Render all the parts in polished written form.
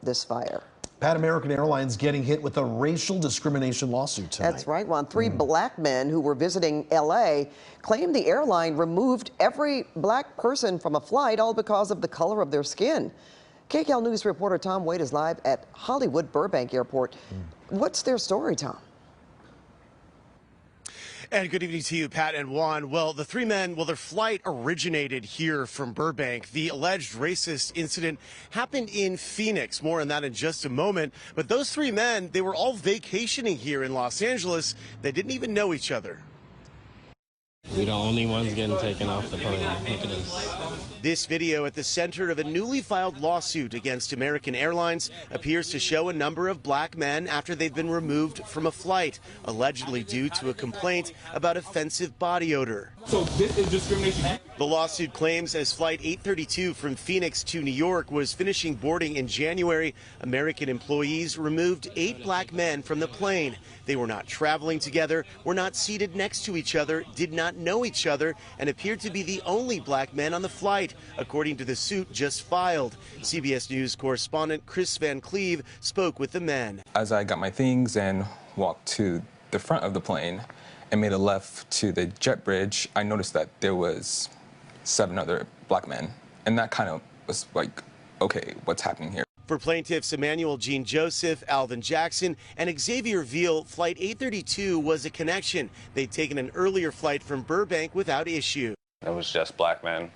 this fire. Pat, American Airlines getting hit with a racial discrimination lawsuit tonight. That's right, Juan. Three black men who were visiting L.A. claimed the airline removed every black person from a flight, all because of the color of their skin. KCAL News reporter Tom Wade is live at Hollywood Burbank Airport. What's their story, Tom? And good evening to you, Pat and Juan. Well, the three men, their flight originated here from Burbank. The alleged racist incident happened in Phoenix. More on that in just a moment. But those three men, they were all vacationing here in Los Angeles. They didn't even know each other. We're the only ones getting taken off the plane. Look at us. This video at the center of a newly filed lawsuit against American Airlines appears to show a number of black men after they've been removed from a flight, allegedly due to a complaint about offensive body odor. So this is discrimination? The lawsuit claims as Flight 832 from Phoenix to New York was finishing boarding in January, American employees removed 8 black men from the plane. They were not traveling together, were not seated next to each other, did not know each other, and appeared to be the only black men on the flight, according to the suit just filed. CBS News correspondent Chris Van Cleve spoke with the men. As I got my things and walked to the front of the plane and made a left to the jet bridge, I noticed that there was 7 other black men. And that kind of was like, okay, what's happening here? For plaintiffs Emmanuel Jean Joseph, Alvin Jackson, and Xavier Veal, Flight 832 was a connection. They'd taken an earlier flight from Burbank without issue. It was just black men.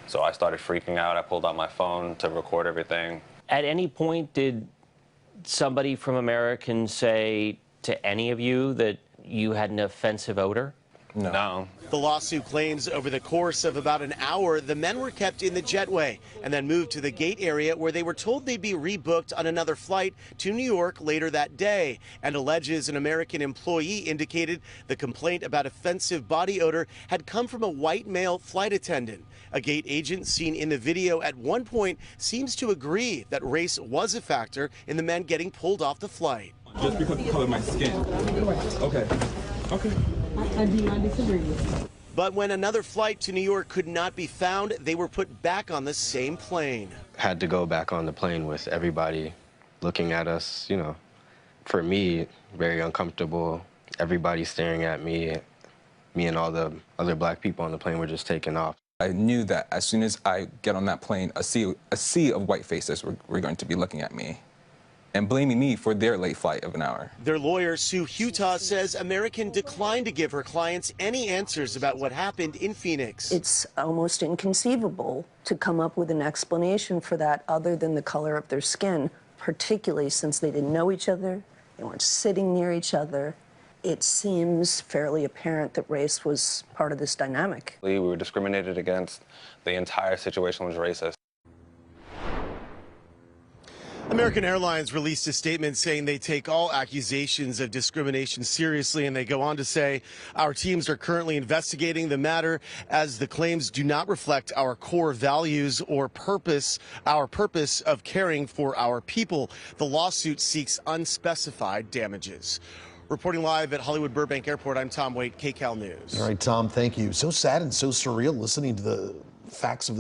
So I started freaking out. I pulled out my phone to record everything. At any point, did somebody from American say to any of you that you had an offensive odor? No. The lawsuit claims over the course of about an hour, the men were kept in the jetway and then moved to the gate area where they were told they'd be rebooked on another flight to New York later that day, and alleges an American employee indicated the complaint about offensive body odor had come from a white male flight attendant. A gate agent seen in the video at one point seems to agree that race was a factor in the men getting pulled off the flight. Just because of the color of my skin. Okay. Okay. I do not disagree. But when another flight to New York could not be found, they were put back on the same plane. Had to go back on the plane with everybody looking at us, you know. For me, very uncomfortable. Everybody staring at me. Me and all the other black people on the plane were just taking off. I knew that as soon as I get on that plane, a sea of white faces were going to be looking at me and blaming me for their late flight of an hour. Their lawyer, Sue Hutah, says American declined to give her clients any answers about what happened in Phoenix. It's almost inconceivable to come up with an explanation for that other than the color of their skin, particularly since they didn't know each other, they weren't sitting near each other. It seems fairly apparent that race was part of this dynamic. We were discriminated against. The entire situation was racist. American Airlines released a statement saying they take all accusations of discrimination seriously, and they go on to say, our teams are currently investigating the matter as the claims do not reflect our core values or purpose, our purpose of caring for our people. The lawsuit seeks unspecified damages. Reporting live at Hollywood Burbank Airport, I'm Tom Waite, KCAL News. All right, Tom, thank you. So sad and so surreal listening to the facts of